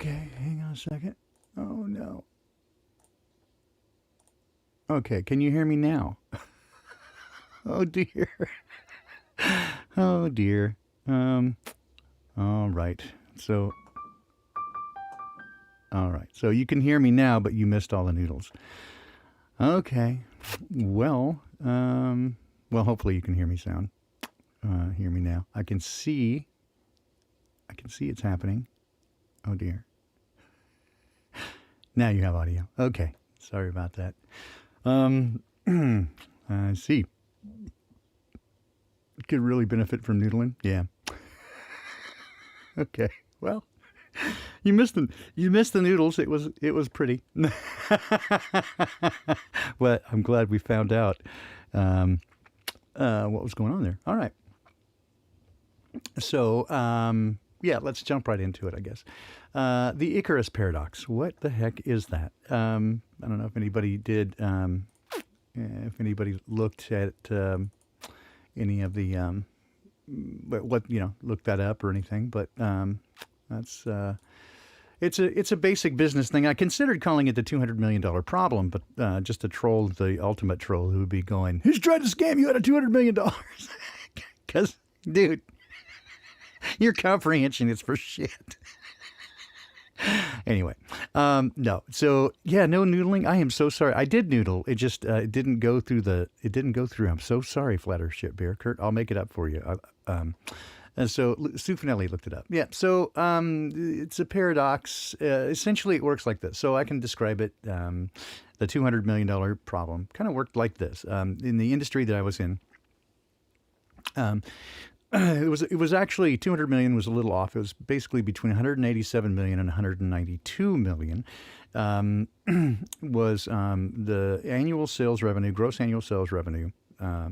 Okay, hang on a second. Oh no. Okay, can you hear me now? Oh dear. Oh dear. Um. All right. So. All right. So you can hear me now, but you missed all the noodles. Okay. Well. Well, hopefully you can hear me sound. Hear me now. I can see. I can see it's happening. Oh dear. Now you have audio. Okay. Sorry about that. Um. I see. Could really benefit from noodling. Yeah. Okay. Well, you missed the noodles. It was pretty. Well, I'm glad we found out what was going on there. All right. So yeah, let's jump right into it. I guess the Icarus paradox. What the heck is that? I don't know if anybody did. If anybody looked at any of the what looked that up or anything, but that's it's a basic business thing. I considered calling it the $200 million problem, but just to troll the ultimate troll who would be going, "Who's trying to scam you out of $200 million?" Because, dude, your comprehension is for shit. Anyway, no. So yeah, no noodling. I am so sorry. I did noodle. It just it didn't go through the. It didn't go through. I'm so sorry, Flatter Shit Bear. Kurt, I'll make it up for you. And so Sue Finelli looked it up. Yeah. So it's a paradox. Essentially, it works like this. So I can describe it. The $200 million problem kind of worked like this. In the industry that I was in. It was actually 200 million was a little off. It was basically between 187 million and 192 million. Was the annual sales revenue, gross annual sales revenue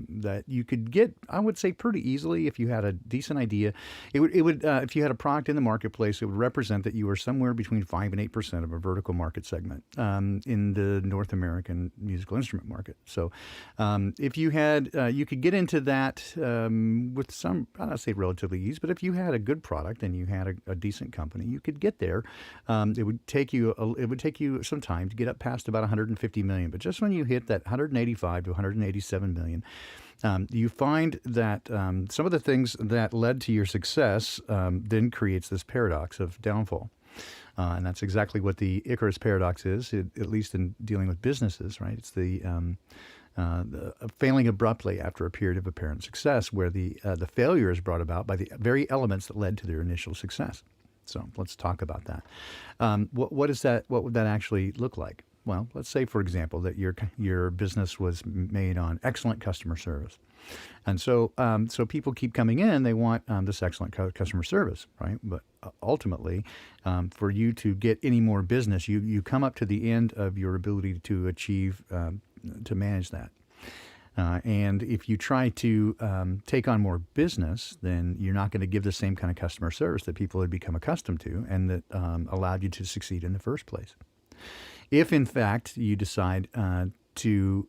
that you could get, I would say, pretty easily if you had a decent idea. It would if you had a product in the marketplace, it would represent that you were somewhere between 5 and 8% of a vertical market segment in the North American musical instrument market. So if you had, you could get into that with some, I don't say relatively ease, but if you had a good product and you had a decent company, you could get there. It would take you some time to get up past about 150 million. But just when you hit that 185 to 187 million, you find that some of the things that led to your success then creates this paradox of downfall. And that's exactly what the Icarus paradox is, at least in dealing with businesses, right? It's the failing abruptly after a period of apparent success, where the failure is brought about by the very elements that led to their initial success. So let's talk about that. What is that? What would that actually look like? Well, let's say, for example, that your business was made on excellent customer service, and so people keep coming in. They want this excellent customer service, right? But ultimately, for you to get any more business, you come up to the end of your ability to achieve to manage that. And if you try to take on more business, then you're not going to give the same kind of customer service that people had become accustomed to and that allowed you to succeed in the first place. If, in fact, you decide to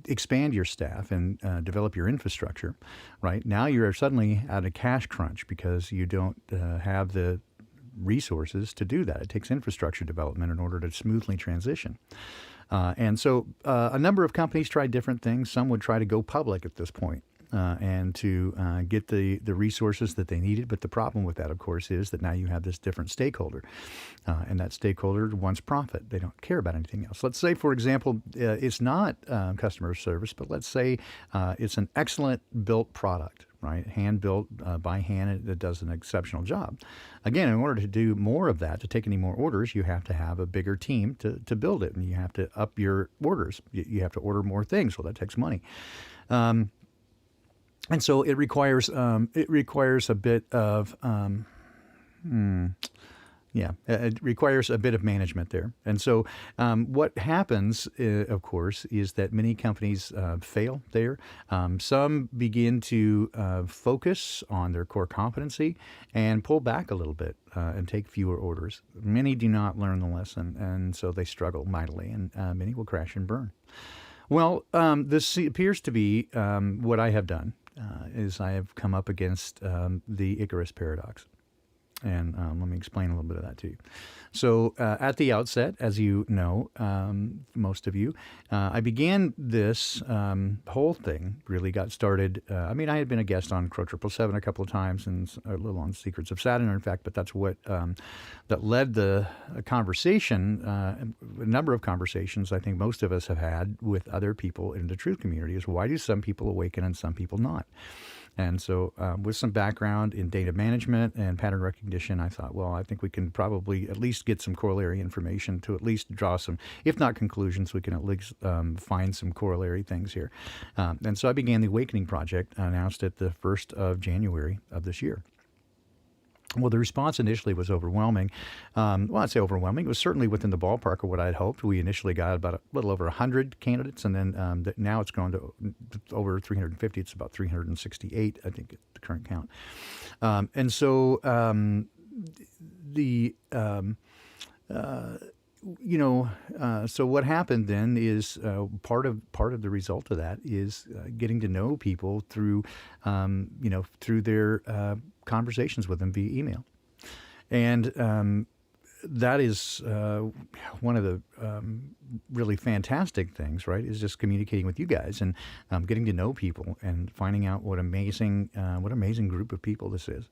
expand your staff and develop your infrastructure, right, now you're suddenly at a cash crunch because you don't have the resources to do that. It takes infrastructure development in order to smoothly transition. And so a number of companies tried different things. Some would try to go public at this point and to get the resources that they needed. But the problem with that, of course, is that now you have this different stakeholder. And that stakeholder wants profit. They don't care about anything else. Let's say, for example, it's not customer service, but let's say it's an excellent built product. Right, hand built by hand, it does an exceptional job. Again, in order to do more of that, to take any more orders, you have to have a bigger team to build it, and you have to up your orders. You have to order more things, well, that takes money, and so it requires a bit of it requires a bit of management there. And so what happens, of course, is that many companies fail there. Some begin to focus on their core competency and pull back a little bit and take fewer orders. Many do not learn the lesson, and so they struggle mightily, and many will crash and burn. Well, this appears to be what I have done, is I have come up against the Icarus paradox. And let me explain a little bit of that to you. So, at the outset, as you know, most of you, I began this whole thing, really got started. I mean, I had been a guest on Crow 777 a couple of times and a little on Secrets of Saturn, in fact, but that's what that led the conversation, a number of conversations I think most of us have had with other people in the truth community is why do some people awaken and some people not? And so with some background in data management and pattern recognition, I thought, well, I think we can probably at least get some corollary information to at least draw some, if not conclusions, we can at least find some corollary things here. And so I began the Awakening Project, announced it the 1st of January of this year. Well, the response initially was overwhelming. Well, I'd say overwhelming. It was certainly within the ballpark of what I'd hoped. We initially got about a little over 100 candidates, and then now it's grown to over 350. It's about 368, I think, at the current count. And so so what happened then is part of the result of that is getting to know people through through their conversations with them via email, and that is one of the really fantastic things, right? Is just communicating with you guys and getting to know people and finding out what amazing group of people this is.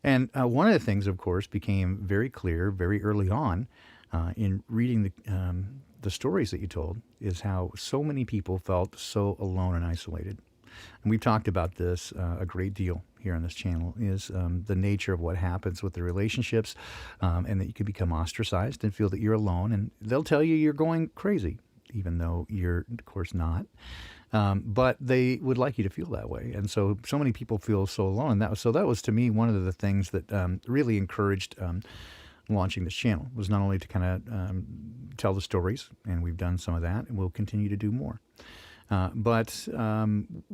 And one of the things, of course, became very clear very early on in reading the stories that you told is how so many people felt so alone and isolated. And we've talked about this a great deal here on this channel, is the nature of what happens with the relationships and that you can become ostracized and feel that you're alone. And they'll tell you you're going crazy, even though you're, of course, not. But they would like you to feel that way. And so many people feel so alone. And that was to me, one of the things that really encouraged launching this channel was not only to kind of tell the stories, and we've done some of that, and we'll continue to do more. But some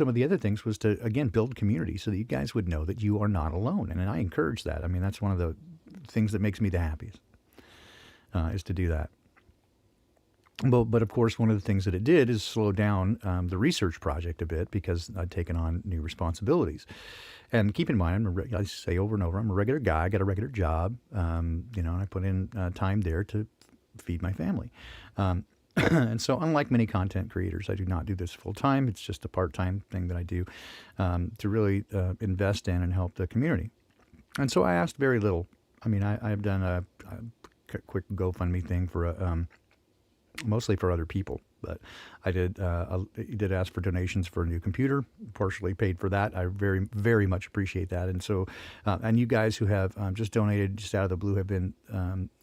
of the other things was to, again, build community so that you guys would know that you are not alone. And I encourage that. I mean, that's one of the things that makes me the happiest, is to do that. But of course, one of the things that it did is slow down the research project a bit because I'd taken on new responsibilities. And keep in mind, I say over and over, I'm a regular guy. I got a regular job, and I put in time there to feed my family. And so unlike many content creators, I do not do this full time. It's just a part-time thing that I do to really invest in and help the community. And so I asked very little. I mean, I've done a quick GoFundMe thing for mostly for other people, but I did ask for donations for a new computer, partially paid for that. I very, very much appreciate that. And so, and you guys who have just donated just out of the blue have been,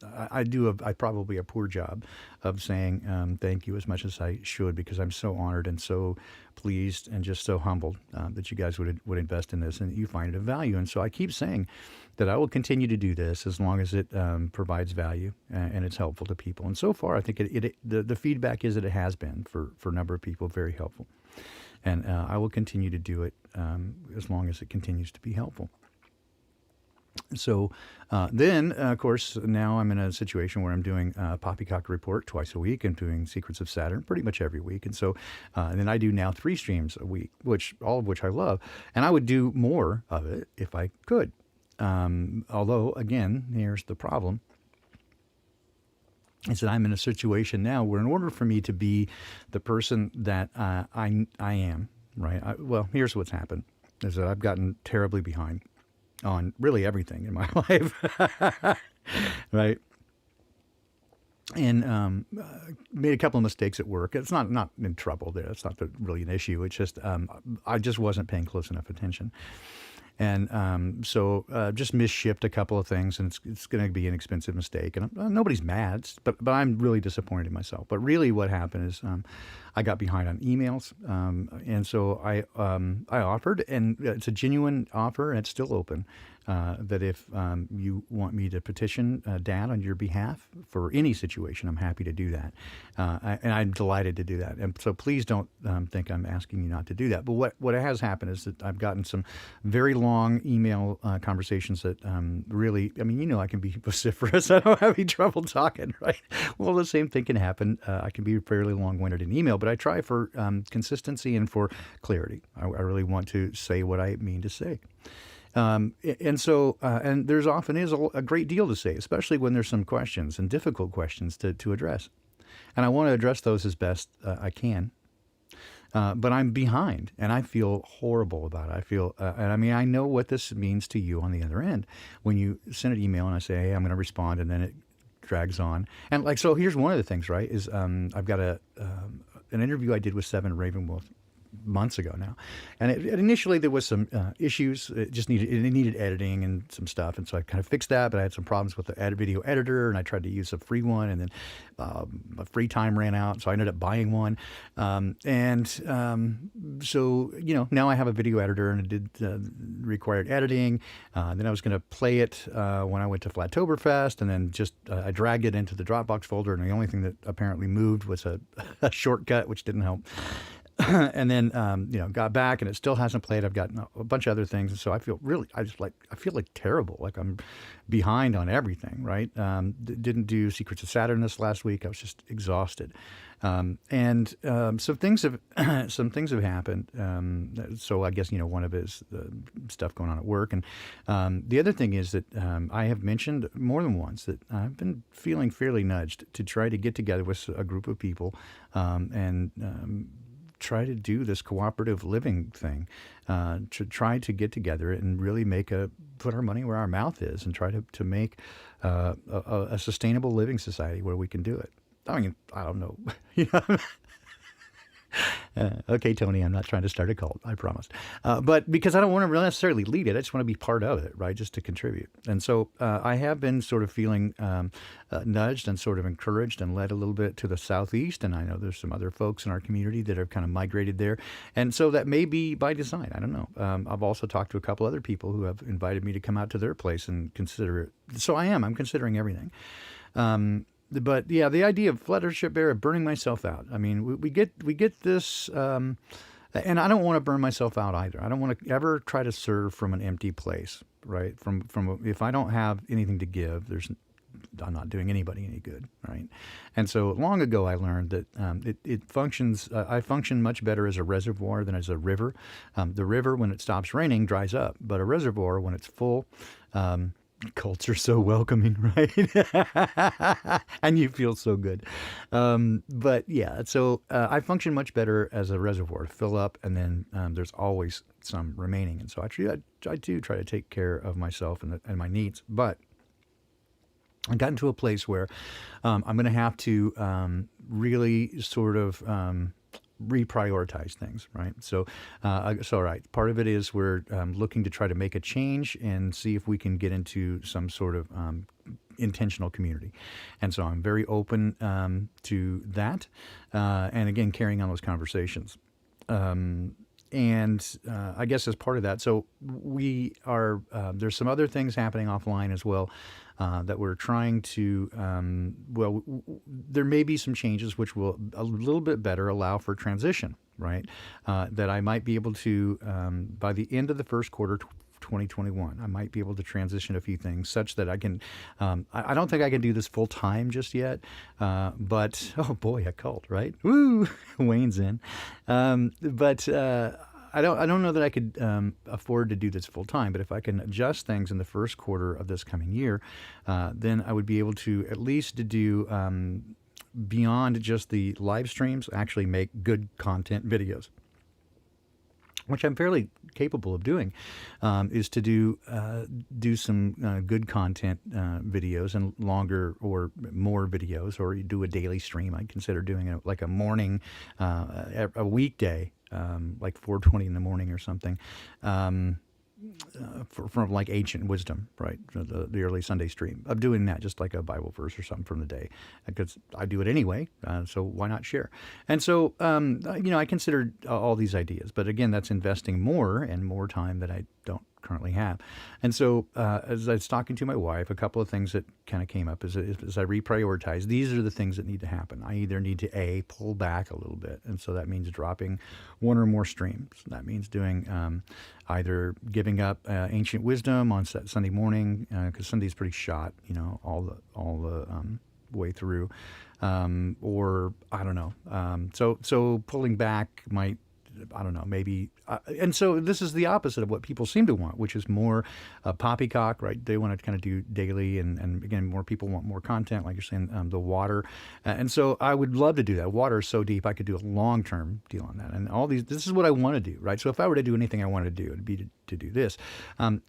I probably a poor job of saying thank you as much as I should, because I'm so honored and so pleased and just so humbled that you guys would invest in this and that you find it of value. And so I keep saying that I will continue to do this as long as it provides value and it's helpful to people. And so far, I think the feedback is that it has been for a number of people very helpful. And I will continue to do it as long as it continues to be helpful. So then, of course, now I'm in a situation where I'm doing Poppycock Report twice a week and doing Secrets of Saturn pretty much every week. And so and then I do now 3 streams a week, all of which I love. And I would do more of it if I could. Although, again, here's the problem, is that I'm in a situation now where in order for me to be the person that I am, right? Well, here's what's happened, is that I've gotten terribly behind on really everything in my life, right? And made a couple of mistakes at work. It's not in trouble there. It's not really an issue. It's just I just wasn't paying close enough attention. And so just misshipped a couple of things, and it's going to be an expensive mistake. And nobody's mad, but I'm really disappointed in myself. But really what happened is I got behind on emails, and so I offered, and it's a genuine offer, and it's still open, that if you want me to petition Dad on your behalf for any situation, I'm happy to do that. And I'm delighted to do that. And so please don't think I'm asking you not to do that. But what has happened is that I've gotten some very long email conversations that really, I mean, I can be vociferous. I don't have any trouble talking, right? Well, the same thing can happen. I can be fairly long-winded in email, but I try for consistency and for clarity. I really want to say what I mean to say. And so, and there's often is a great deal to say, especially when there's some questions and difficult questions to address. And I want to address those as best I can. But I'm behind, and I feel horrible about it. I feel, and I mean, I know what this means to you on the other end. When you send an email and I say, hey, I'm going to respond, and then it drags on. And like, so here's one of the things, right, is I've got an interview I did with Seven Ravenwolf months ago now, and initially there was some issues. It needed editing and some stuff, and so I kind of fixed that. But I had some problems with the video editor, and I tried to use a free one, and then my free time ran out, so I ended up buying one. So now I have a video editor, and it did required editing. Then I was going to play it when I went to Flattoberfest, and then just I dragged it into the Dropbox folder, and the only thing that apparently moved was a shortcut, which didn't help. And then, got back, and it still hasn't played. I've got a bunch of other things. And so I feel like terrible. Like I'm behind on everything, right? Didn't do Secrets of Saturn this last week. I was just exhausted. Some things have happened. So I guess, one of it is stuff going on at work. And the other thing is that I have mentioned more than once that I've been feeling fairly nudged to try to get together with a group of people and try to do this cooperative living thing, to try to get together and really put our money where our mouth is and try to make a sustainable living society where we can do it. I mean, I don't know. Okay, Tony, I'm not trying to start a cult, I promise. But because I don't want to necessarily lead it, I just want to be part of it, right, just to contribute. And so I have been sort of feeling nudged and sort of encouraged and led a little bit to the southeast, and I know there's some other folks in our community that have kind of migrated there. And so that may be by design, I don't know. I've also talked to a couple other people who have invited me to come out to their place and consider it. So I'm considering everything. But yeah, the idea of Fluttership Bear, burning myself out. I mean, we get this, and I don't want to burn myself out either. I don't want to ever try to serve from an empty place, right? If I don't have anything to give, I'm not doing anybody any good, right? And so long ago, I learned that it functions. I function much better as a reservoir than as a river. The river, when it stops raining, dries up, but a reservoir, when it's full. Cults are so welcoming, right? And you feel so good. But yeah, so I function much better as a reservoir to fill up, and then there's always some remaining. And so I do try to take care of myself and my needs. But I got into a place where I'm going to have to really sort of reprioritize things, right? So, right. Part of it is we're looking to try to make a change and see if we can get into some sort of intentional community. And so I'm very open to that. And again, carrying on those conversations. And I guess as part of that, so we are, there's some other things happening offline as well that we're trying to, there may be some changes which will a little bit better allow for transition, right? That I might be able to, by the end of the first quarter 2021, I might be able to transition a few things such that I can, I don't think I can do this full time just yet, but, oh boy, a cult, right? Woo, Wayne's in. I don't know that I could afford to do this full time, but if I can adjust things in the first quarter of this coming year, then I would be able to at least do beyond just the live streams, actually make good content videos, which I'm fairly capable of doing, is to do some good content videos and longer or more videos, or you do a daily stream. I'd consider doing a morning, a weekday, like 4:20 in the morning or something, from like ancient wisdom, right? The early Sunday stream of doing that, just like a Bible verse or something from the day, because I do it anyway. So why not share? And so, I considered all these ideas, but again, that's investing more and more time that I don't currently have. And so, as I was talking to my wife, a couple of things that kind of came up as I reprioritize, these are the things that need to happen. I either need to pull back a little bit, and so that means dropping one or more streams. That means doing either giving up ancient wisdom on Sunday morning, because Sunday's pretty shot, all the way through, or I don't know. So pulling back might I don't know, maybe. And so this is the opposite of what people seem to want, which is more poppycock, right? They want to kind of do daily, and again, more people want more content, like you're saying, the water. And so I would love to do that. Water is so deep, I could do a long-term deal on that. And all these, this is what I want to do, right? So if I were to do anything I wanted to do, it'd be to do this.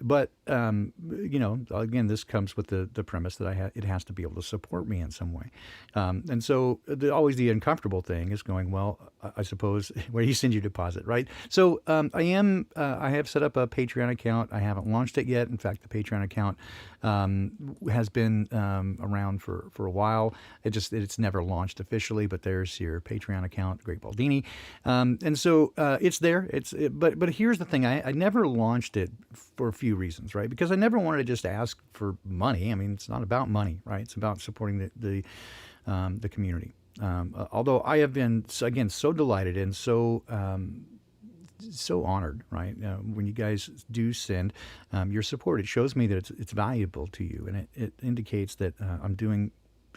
But again, this comes with the premise that it has to be able to support me in some way. And so always the uncomfortable thing is going, well, I suppose, where do you send your deposit, right? So I have set up a Patreon account. I haven't launched it yet. In fact, the Patreon account has been around for a while. It's never launched officially, but there's your Patreon account, Great Baldini. And so it's there. But here's the thing. I never launched it for a few reasons, right? Because I never wanted to just ask for money. I mean, it's not about money, right? It's about supporting the community. Although I have been, again, so delighted and so honored, right? When you guys do send your support, it shows me that it's valuable to you, and it indicates that I'm doing.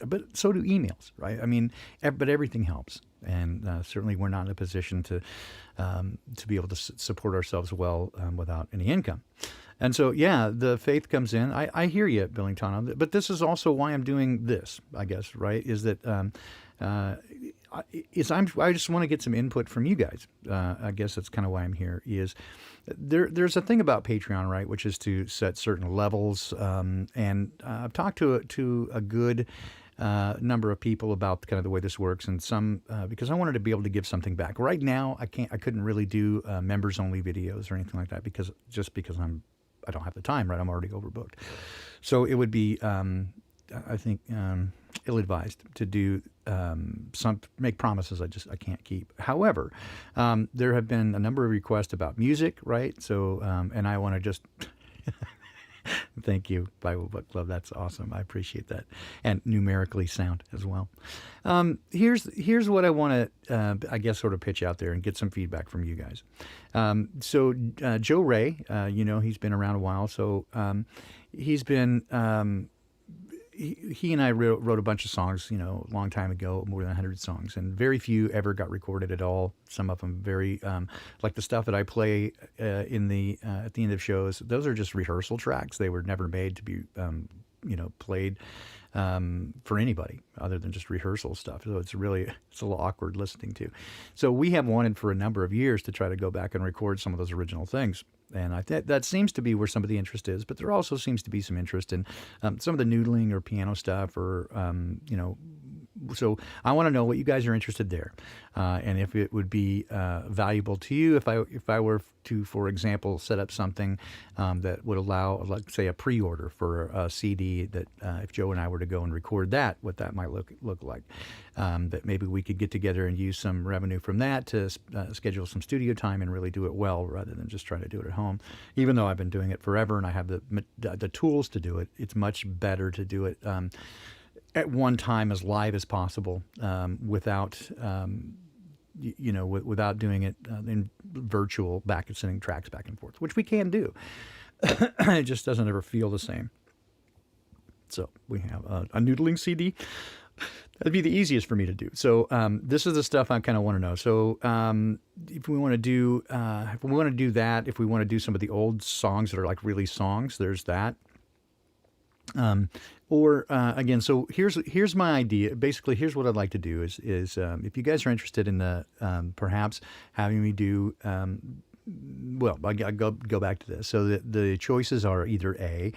But so do emails, right? I mean, but everything helps, and certainly we're not in a position to be able to support ourselves well without any income. And so, yeah, the faith comes in. I hear you, Billington, but this is also why I'm doing this, I guess, right? Is that I just want to get some input from you guys. I guess that's kind of why I'm here. Is there's a thing about Patreon, right, which is to set certain levels, and I've talked to a good number of people about kind of the way this works, and some because I wanted to be able to give something back. Right now, I couldn't really do members only videos or anything like that because I don't have the time, right? I'm already overbooked. So it would be, I think, ill-advised to do make promises I can't keep. However, there have been a number of requests about music, right? So, and I want to just thank you, Bible Book Club. That's awesome. I appreciate that, and numerically sound as well. Here's what I want to, I guess, sort of pitch out there and get some feedback from you guys. So Joe Ray, he's been around a while. So he's been. He and I wrote a bunch of songs, a long time ago, more than 100 songs, and very few ever got recorded at all. Some of them very, like the stuff that I play at the end of shows. Those are just rehearsal tracks. They were never made to be, played for anybody other than just rehearsal stuff. So it's a little awkward listening to. So we have wanted for a number of years to try to go back and record some of those original things. And I think that seems to be where some of the interest is, but there also seems to be some interest in some of the noodling or piano stuff, or So I want to know what you guys are interested there, and if it would be valuable to you if I were to, for example, set up something that would allow, like, say, a pre-order for a CD that if Joe and I were to go and record that, what that might look like. That maybe we could get together and use some revenue from that to schedule some studio time and really do it well, rather than just trying to do it at home. Even though I've been doing it forever and I have the tools to do it, it's much better to do it at one time as live as possible, without without doing it in virtual sending tracks back and forth, which we can do. It just doesn't ever feel the same. So we have a noodling CD. That'd be the easiest for me to do. So this is the stuff I kind of want to know. So if we want to do that, if we want to do some of the old songs that are like really songs, there's that. Again, so here's my idea. Basically, here's what I'd like to do is if you guys are interested in the perhaps having me do. Well, I go back to this. So the choices are either A,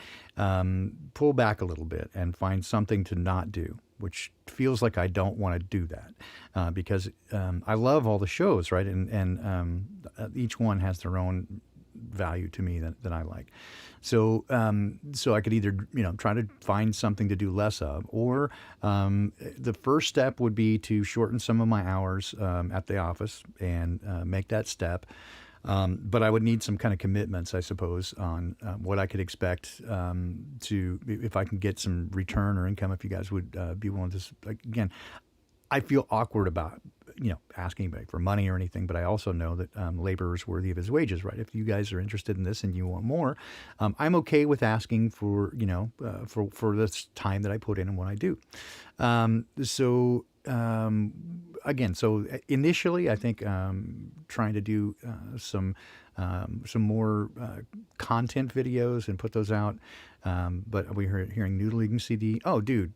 pull back a little bit and find something to not do, which feels like I don't want to do that, because I love all the shows, right? And each one has their own value to me that I like. So I could either try to find something to do less of, or the first step would be to shorten some of my hours at the office and make that step. But I would need some kind of commitments, I suppose, on what I could expect if I can get some return or income. If you guys would be willing to, again, I feel awkward about asking anybody for money or anything, but I also know that labor is worthy of his wages, right? If you guys are interested in this and you want more, I'm okay with asking for for this time that I put in and what I do. So again, so initially, I think trying to do some more content videos and put those out. But we heard hearing noodling CD. Oh, dude,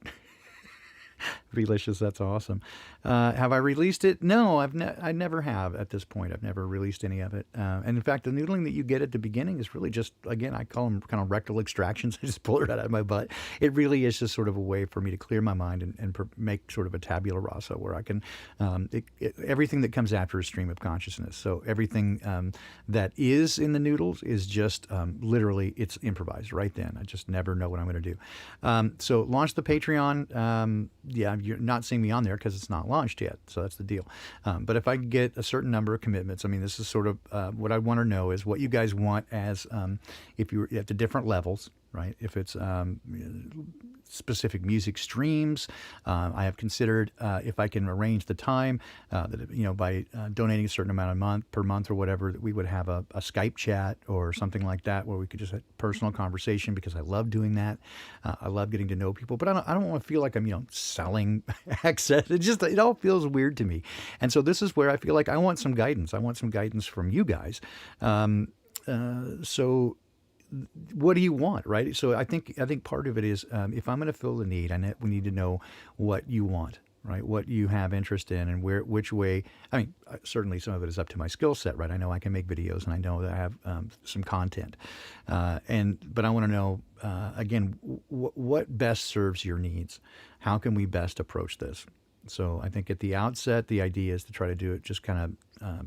Delicious, that's awesome. Have I released it? No, I never have at this point. I've never released any of it. And in fact, the noodling that you get at the beginning is really just, again, I call them kind of rectal extractions. I just pull it right out of my butt. It really is just sort of a way for me to clear my mind and make sort of a tabula rasa where I can, everything that comes after is stream of consciousness. So everything that is in the noodles is just literally, it's improvised right then. I just never know what I'm going to do. So launch the Patreon. Yeah, you're not seeing me on there because it's not launched yet. So that's the deal. But if I get a certain number of commitments, I mean, this is sort of what I want to know is what you guys want as if you're at the different levels, right? If it's specific music streams, I have considered if I can arrange the time that by donating a certain amount per month or whatever, that we would have a Skype chat or something like that where we could just have personal conversation, because I love doing that. I love getting to know people, but I don't want to feel like I'm selling access. It all feels weird to me, and so this is where I feel like I want some guidance. I want some guidance from you guys. So what do you want, right? So I think part of it is if I'm going to fill the need, we need to know what you want, right? What you have interest in and which way. I mean, certainly some of it is up to my skill set, right? I know I can make videos and I know that I have some content, but I want to know again what best serves your needs. How can we best approach this? So I think at the outset, the idea is to try to do it, just kind of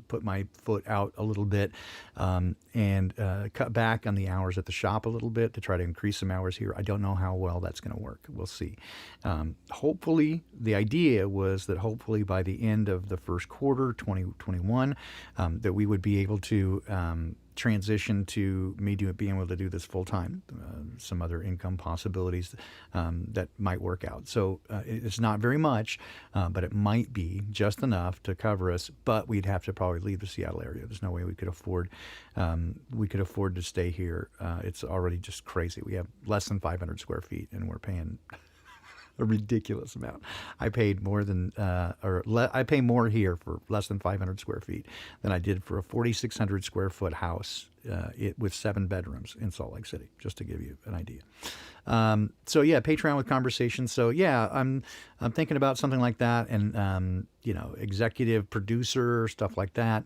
put my foot out a little bit and cut back on the hours at the shop a little bit to try to increase some hours here. I don't know how well that's going to work. We'll see. Hopefully, the idea was that hopefully by the end of the first quarter, 2021, that we would be able to transition to me being able to do this full time, some other income possibilities that might work out. So it's not very much, but it might be just enough to cover us. But we'd have to probably leave the Seattle area. There's no way we could afford to stay here. It's already just crazy. We have less than 500 square feet, and we're paying a ridiculous amount. I paid more than, I pay more here for less than 500 square feet than I did for a 4,600 square foot house with 7 bedrooms in Salt Lake City, just to give you an idea. So yeah, Patreon with conversations. So yeah, I'm thinking about something like that, and executive producer, stuff like that.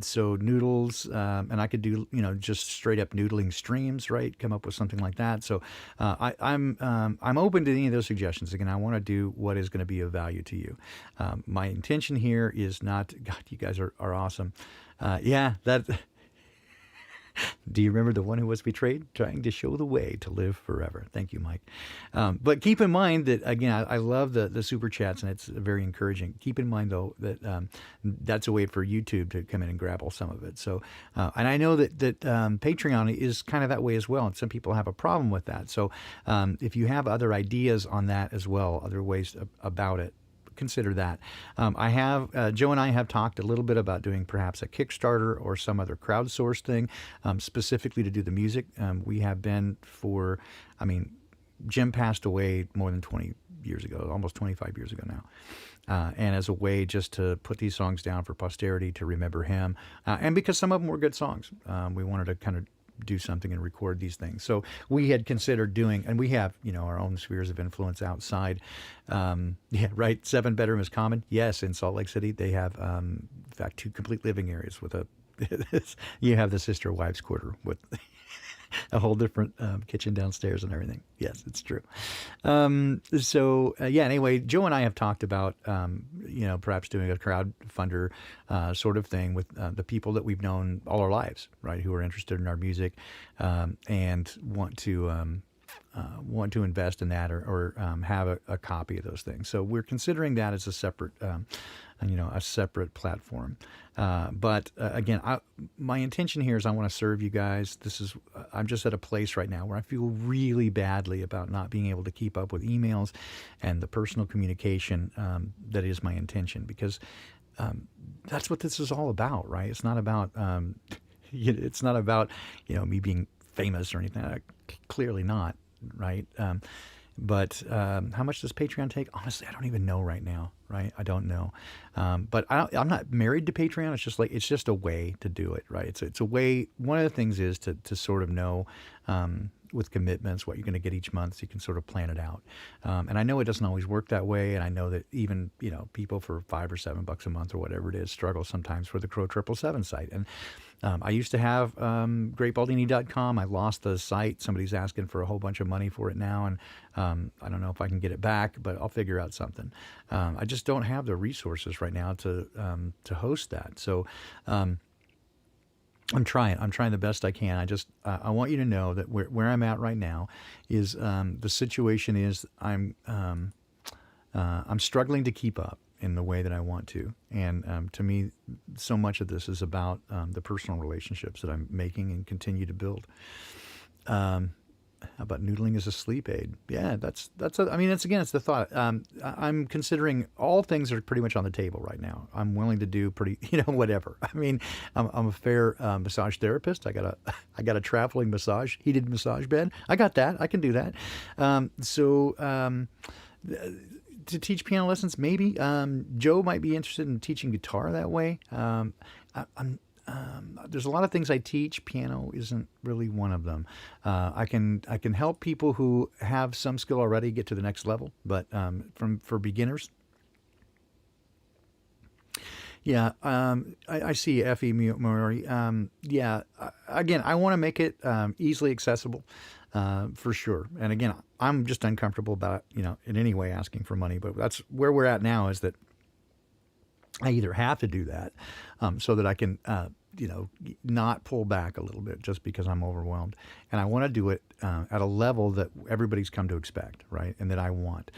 So noodles, and I could do just straight up noodling streams, right? Come up with something like that. So I'm open to any of those suggestions. Again, I want to do what is going to be of value to you. My intention here is not. God, you guys are awesome. Yeah, that. Do you remember the one who was betrayed? Trying to show the way to live forever. Thank you, Mike. But keep in mind that, again, I love the super chats, and it's very encouraging. Keep in mind, though, that that's a way for YouTube to come in and grab all some of it. So, and I know that Patreon is kind of that way as well, and some people have a problem with that. So if you have other ideas on that as well, other ways about it, consider that. Joe and I have talked a little bit about doing perhaps a Kickstarter or some other crowdsourced thing, specifically to do the music. We have been Jim passed away more than 20 years ago, almost 25 years ago now. And as a way just to put these songs down for posterity to remember him, and because some of them were good songs, we wanted to kind of do something and record these things. So we had considered doing, and we have, our own spheres of influence outside. Yeah, right. 7 bedroom is common. Yes. In Salt Lake City, they have, in fact, 2 complete living areas with you have the sister wives quarter with a whole different kitchen downstairs and everything. Yes, it's true. Anyway, Joe and I have talked about, perhaps doing a crowdfunder sort of thing with the people that we've known all our lives, right, who are interested in our music and want to invest in that or have a copy of those things. So we're considering that as a separate, a separate platform. But again, my intention here is I want to serve you guys. I'm just at a place right now where I feel really badly about not being able to keep up with emails and the personal communication that is my intention, because that's what this is all about, right? It's not about it's not about me being famous or anything. Clearly not, right? But how much does Patreon take? Honestly, I don't even know right now. Right, I don't know. But I'm not married to Patreon. It's just like it's just a way to do it. Right, it's a way. One of the things is to sort of know. With commitments, what you're going to get each month, so you can sort of plan it out. And I know it doesn't always work that way, and I know that even people for $5 or $7 a month or whatever it is struggle sometimes for the Crow 777 site. And I used to have greatbaldini.com. I lost the site. Somebody's asking for a whole bunch of money for it now, and I don't know if I can get it back, but I'll figure out something. I just don't have the resources right now to host that. So. I'm trying the best I can. I want you to know that where I'm at right now is the situation is I'm struggling to keep up in the way that I want to. And to me, so much of this is about the personal relationships that I'm making and continue to build. How about noodling as a sleep aid? Yeah, that's it's the thought. I'm considering all things are pretty much on the table right now. I'm willing to do pretty, whatever. I mean, I'm a fair massage therapist. I got a traveling heated massage bed. I got that. I can do that. To teach piano lessons, maybe. Joe might be interested in teaching guitar that way. There's a lot of things I teach. Piano isn't really one of them. I can help people who have some skill already get to the next level, but for beginners. Yeah, I see Effie Mori. Yeah, again, I want to make it easily accessible, for sure. And again, I'm just uncomfortable about in any way asking for money. But that's where we're at now. Is that I either have to do that so that I can, not pull back a little bit just because I'm overwhelmed. And I want to do it at a level that everybody's come to expect, right? And that I want.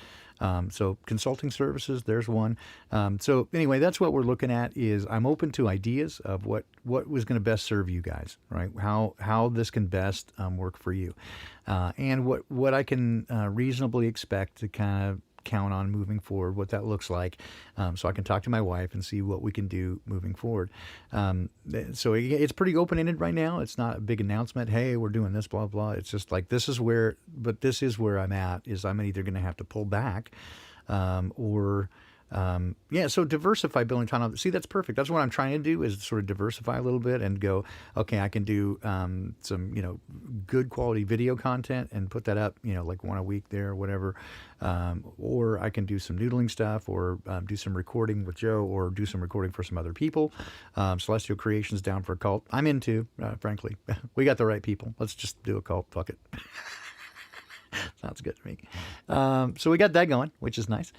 So consulting services, there's one. So anyway, that's what we're looking at is I'm open to ideas of what was going to best serve you guys, right? How this can best work for you. And what I can reasonably expect to kind of count on moving forward, what that looks like, so I can talk to my wife and see what we can do moving forward. So it's pretty open-ended right now. It's not a big announcement, hey, we're doing this, blah, blah. It's just like this is where I'm at, is I'm either going to have to pull back or so diversify building time. See, that's perfect. That's what I'm trying to do is sort of diversify a little bit and go, okay, I can do some, good quality video content and put that up, like one a week there or whatever. Or I can do some noodling stuff or do some recording with Joe or do some recording for some other people. Celestial Creations down for a cult. I'm into, frankly. We got the right people. Let's just do a cult. Fuck it. Sounds good to me. So we got that going, which is nice.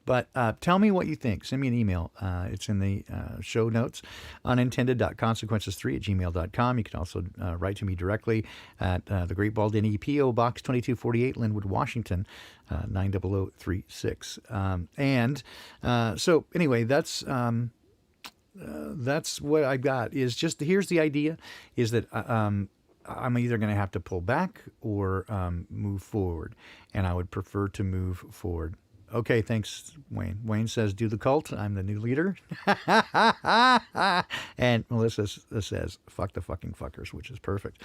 But tell me what you think. Send me an email. It's in the show notes. Unintended.consequences3@gmail.com. You can also write to me directly at the Great Baldini, P.O. Box 2248, Lynnwood, Washington, 90036. So anyway, that's what I got. Is just here's the idea: is that I'm either going to have to pull back or move forward, and I would prefer to move forward. Okay, thanks, Wayne. Wayne says, do the cult. I'm the new leader. And Melissa says, fuck the fucking fuckers, which is perfect.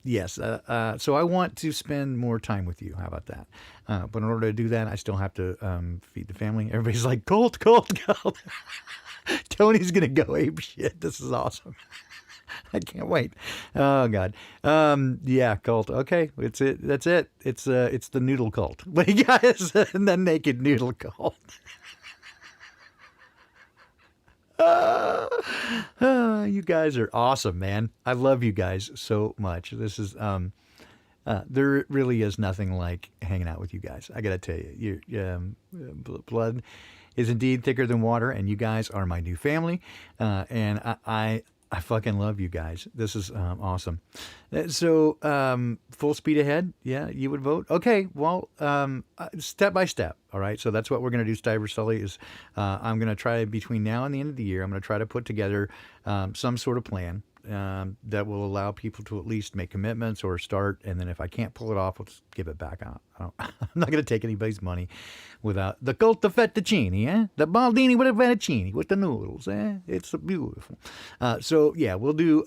Yes, so I want to spend more time with you. How about that? But in order to do that, I still have to feed the family. Everybody's like, cult. Tony's going to go ape shit. This is awesome. I can't wait. Oh God. Yeah, cult. Okay, it's it. That's it. It's the noodle cult. But you guys, and the naked noodle cult. You guys are awesome, man. I love you guys so much. This is there really is nothing like hanging out with you guys. I gotta tell you, blood is indeed thicker than water, and you guys are my new family. And I fucking love you guys. This is awesome. So, full speed ahead. Yeah, you would vote? Okay, well, step by step. All right, so that's what we're going to do, Stiver Sully, is I'm going to try between now and the end of the year, I'm going to try to put together some sort of plan that will allow people to at least make commitments or start. And then if I can't pull it off, let's give it back out. I'm not going to take anybody's money without the cult of fettuccine, eh? The Baldini with the fettuccine, with the noodles, eh? It's beautiful. So yeah, we'll do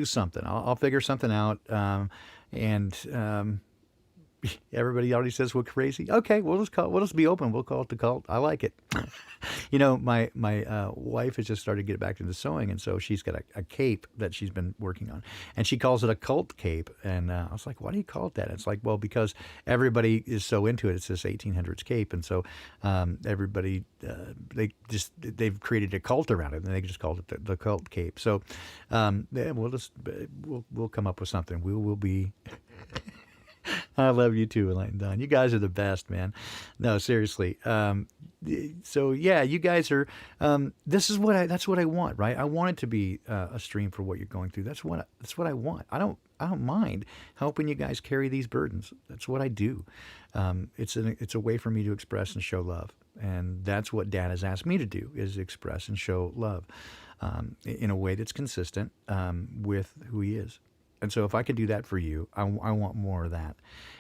something. I'll figure something out. Everybody already says we're crazy. Okay, we'll just be open. We'll call it the cult. I like it. You know, my wife has just started to get back into sewing, and so she's got a cape that she's been working on, and she calls it a cult cape. And I was like, why do you call it that? It's like, well, because everybody is so into it. It's this 1800s cape, and so everybody they've created a cult around it, and they just called it the cult cape. So yeah, we'll come up with something. We will be. I love you too, Elaine Don. You guys are the best, man. No, seriously. So yeah, you guys are. That's what I want, right? I want it to be a stream for what you're going through. That's what I want. I don't mind helping you guys carry these burdens. That's what I do. It's a way for me to express and show love, and that's what Dad has asked me to do: is express and show love in a way that's consistent with who he is. And so if I could do that for you, I want more of that.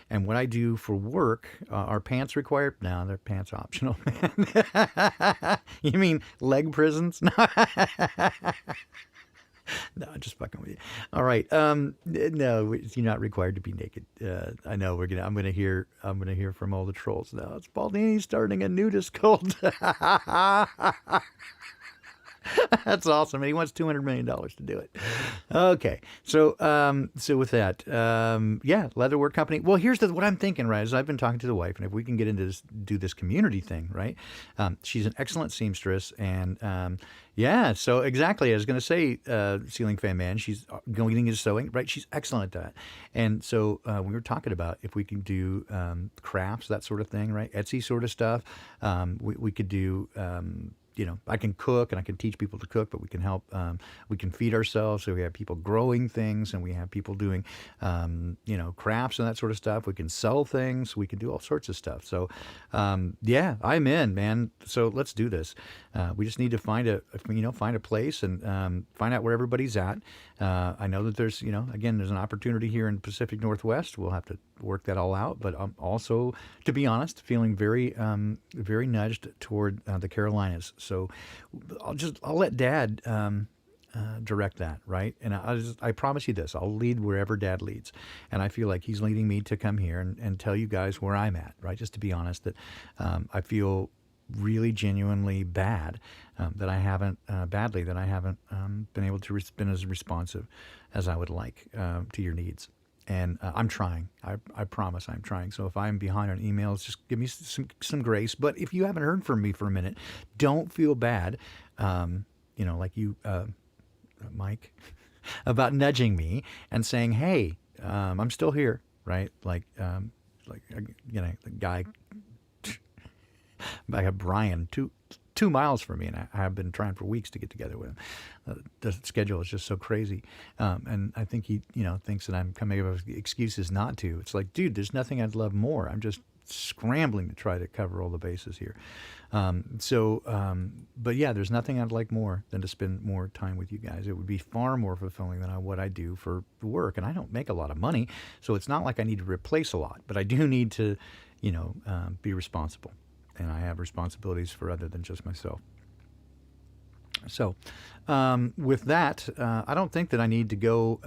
And what I do for work, are pants required? No, they're pants optional. You mean leg prisons? No, no, I'm just fucking with you. All right. No, you're not required to be naked. I know I'm gonna hear from all the trolls now. It's Baldini starting a nudist cult. That's awesome. And he wants $200 million to do it. Okay. So with that, yeah, leatherwork company. Well, here's what I'm thinking, right, is I've been talking to the wife, and if we can get into do this community thing, right? She's an excellent seamstress, and yeah, so exactly. I was going to say, ceiling fan man, she's going into sewing, right? She's excellent at that. And so we were talking about if we can do crafts, that sort of thing, right? Etsy sort of stuff. We could do I can cook and I can teach people to cook, but we can help, we can feed ourselves. So we have people growing things, and we have people doing, crafts and that sort of stuff. We can sell things. We can do all sorts of stuff. So, yeah, I'm in, man. So let's do this. We just need to find a place and find out where everybody's at. I know that there's, again, there's an opportunity here in Pacific Northwest. We'll have to work that all out. But I'm also, to be honest, feeling very, very nudged toward the Carolinas. So I'll let Dad direct that, right? And I promise you this: I'll lead wherever Dad leads. And I feel like he's leading me to come here and tell you guys where I'm at, right? Just to be honest, that I feel really genuinely bad that I haven't been able to been as responsive as I would like to your needs. And I'm trying. I promise I'm trying. So if I'm behind on emails, just give me some grace. But if you haven't heard from me for a minute, don't feel bad, like you, Mike, about nudging me and saying, hey, I'm still here, right? Like the guy, I have Brian, 2 miles from me, and I have been trying for weeks to get together with him. The schedule is just so crazy, and I think he, thinks that I'm coming up with excuses not to. It's like, dude, there's nothing I'd love more. I'm just scrambling to try to cover all the bases here. But yeah, there's nothing I'd like more than to spend more time with you guys. It would be far more fulfilling than what I do for work, and I don't make a lot of money, so it's not like I need to replace a lot, but I do need to, be responsible. And I have responsibilities for other than just myself. So with that, I don't think that I need to go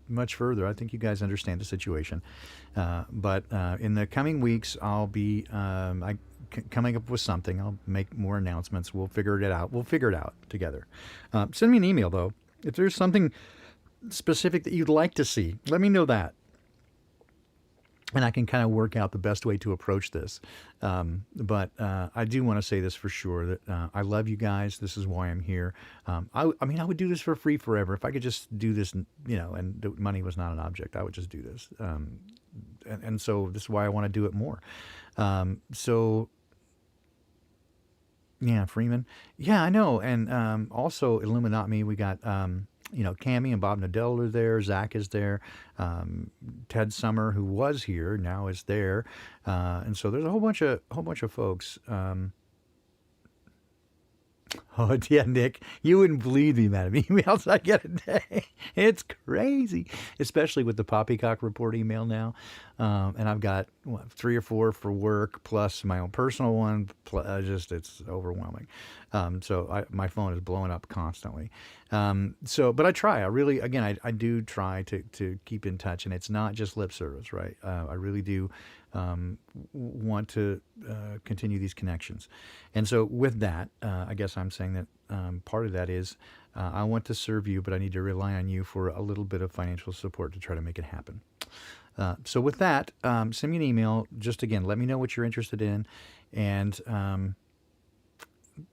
much further. I think you guys understand the situation. But in the coming weeks, I'll be coming up with something. I'll make more announcements. We'll figure it out. We'll figure it out together. Send me an email, though. If there's something specific that you'd like to see, let me know that. And I can kind of work out the best way to approach this. But I do want to say this for sure, that I love you guys. This is why I'm here. I would do this for free forever. If I could just do this, and the money was not an object, I would just do this. And so this is why I want to do it more. So, yeah, Freeman. Yeah, I know. And also Illuminate Me, we got... Cammie and Bob Nadell are there. Zach is there. Ted Summer, who was here, now is there. And so there's a whole bunch of folks. Oh, yeah, Nick, you wouldn't believe the amount of emails I get a day. It's crazy, especially with the Poppycock Report email now. And I've got what, 3 or 4 for work plus my own personal one. Just it's overwhelming. My phone is blowing up constantly. But I try. I really, again, I do try to keep in touch, and it's not just lip service, right? I really do want to continue these connections. And so with that, I guess I'm saying that part of that is I want to serve you, but I need to rely on you for a little bit of financial support to try to make it happen. So with that, send me an email. Just again, let me know what you're interested in, and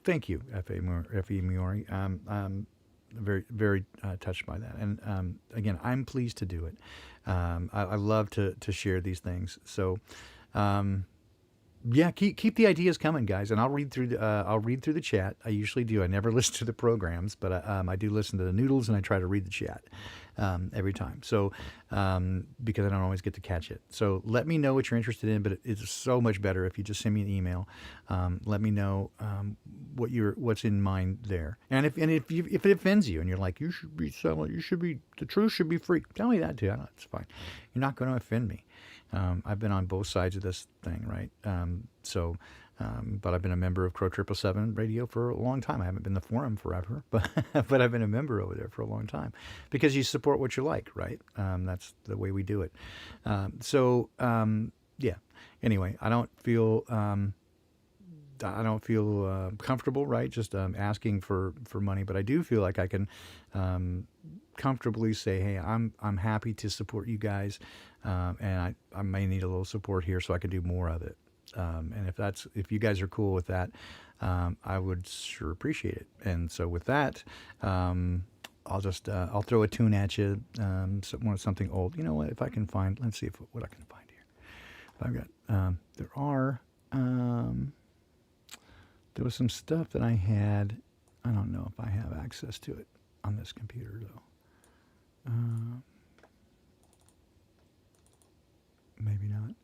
thank you, F.E. Miori. I'm very, very touched by that. And again, I'm pleased to do it. I love to share these things. So, yeah, keep the ideas coming, guys. And I'll read through the chat. I usually do. I never listen to the programs, but I do listen to the noodles, and I try to read the chat every time. So because I don't always get to catch it. So let me know what you're interested in. But it's so much better if you just send me an email. Let me know what's in mind there. And if it offends you and you're like, you should be selling, the truth should be free. Tell me that too. I know, it's fine. You're not going to offend me. I've been on both sides of this thing, right? But I've been a member of Crow 777 Radio for a long time. I haven't been the forum forever, but I've been a member over there for a long time because you support what you like, right? That's the way we do it. Yeah. Anyway, I don't feel comfortable, right? Just asking for money, but I do feel like I can comfortably say, hey, I'm happy to support you guys, and I may need a little support here so I can do more of it. And if you guys are cool with that, I would sure appreciate it. And so with that, I'll throw a tune at you, something old. You know what? If I can find, let's see what I can find here. I've got there was some stuff that I had. I don't know if I have access to it on this computer though. Maybe not.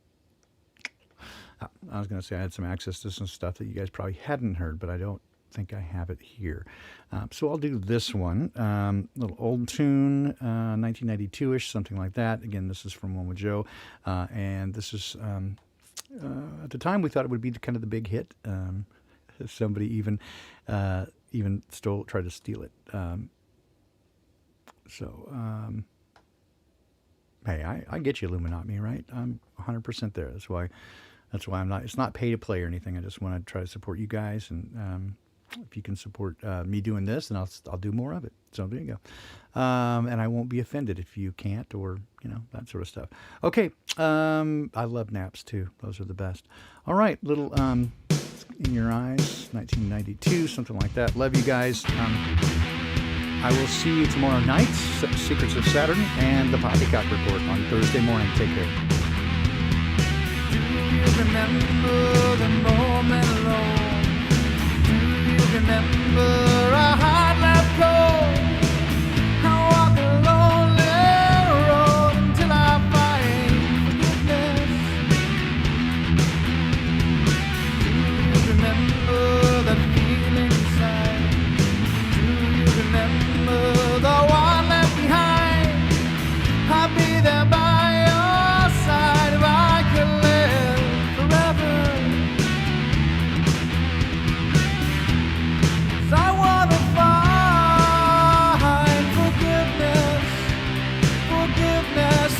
I was going to say I had some access to some stuff that you guys probably hadn't heard, but I don't think I have it here. So I'll do this one. Little old tune, 1992-ish, something like that. Again, this is from One with Joe. And this is, at the time, we thought it would be kind of the big hit. Somebody even tried to steal it. Hey, I get you, Illuminati, right? I'm 100% there. That's why I'm not. It's not pay to play or anything. I just want to try to support you guys, and if you can support me doing this, then I'll do more of it. So there you go. And I won't be offended if you can't, or that sort of stuff. Okay. I love naps too. Those are the best. All right, little In Your Eyes, 1992, something like that. Love you guys. I will see you tomorrow night, Secrets of Saturn, and the Poppycock Report on Thursday morning. Take care. Do you remember the moment alone? Do you remember our heart left cold? I walk a lonely road until I find forgiveness. Do you remember that feeling inside? Do you remember the one left behind? I'll be there by your side if I could live forever. 'Cause I wanna find forgiveness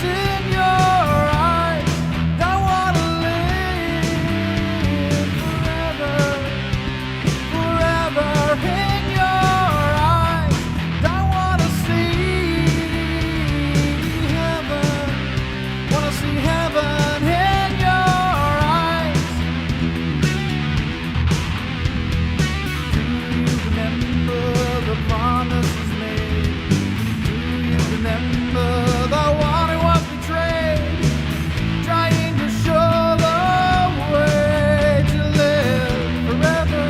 in your eyes. I wanna live forever in your eyes. I wanna see heaven in your eyes. Do you remember the promises made? Do you remember the one who was betrayed? Trying to show the way to live forever.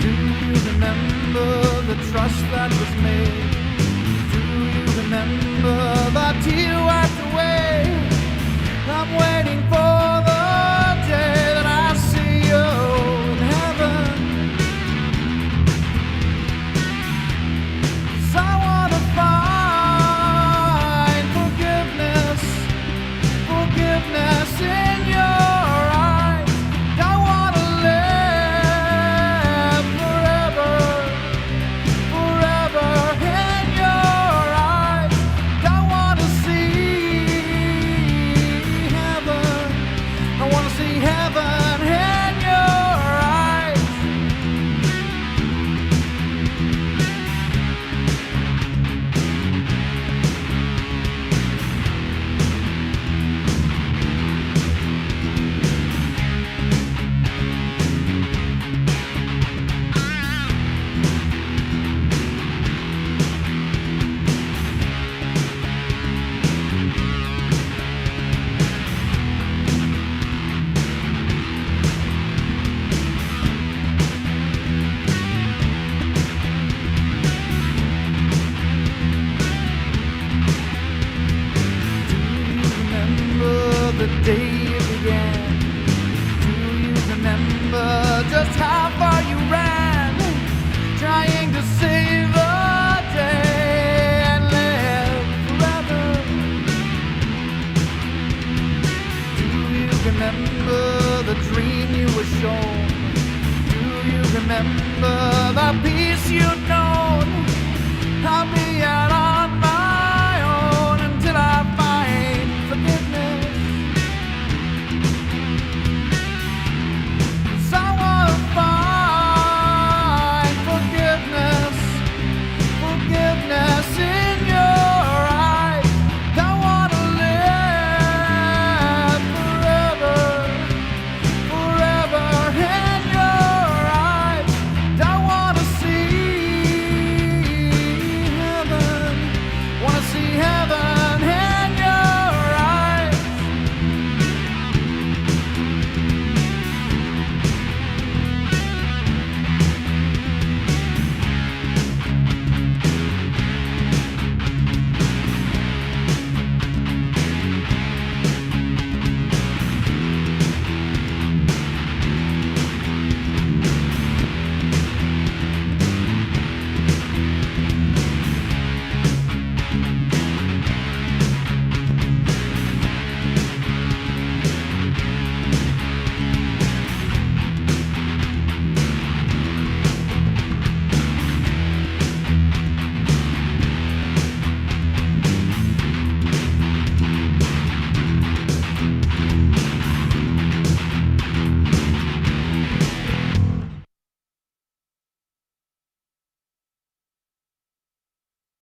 Do you remember the trust that was made? Do you remember the tear wiped away? I'm waiting for the day that I see you in heaven. 'Cause I wanna find forgiveness you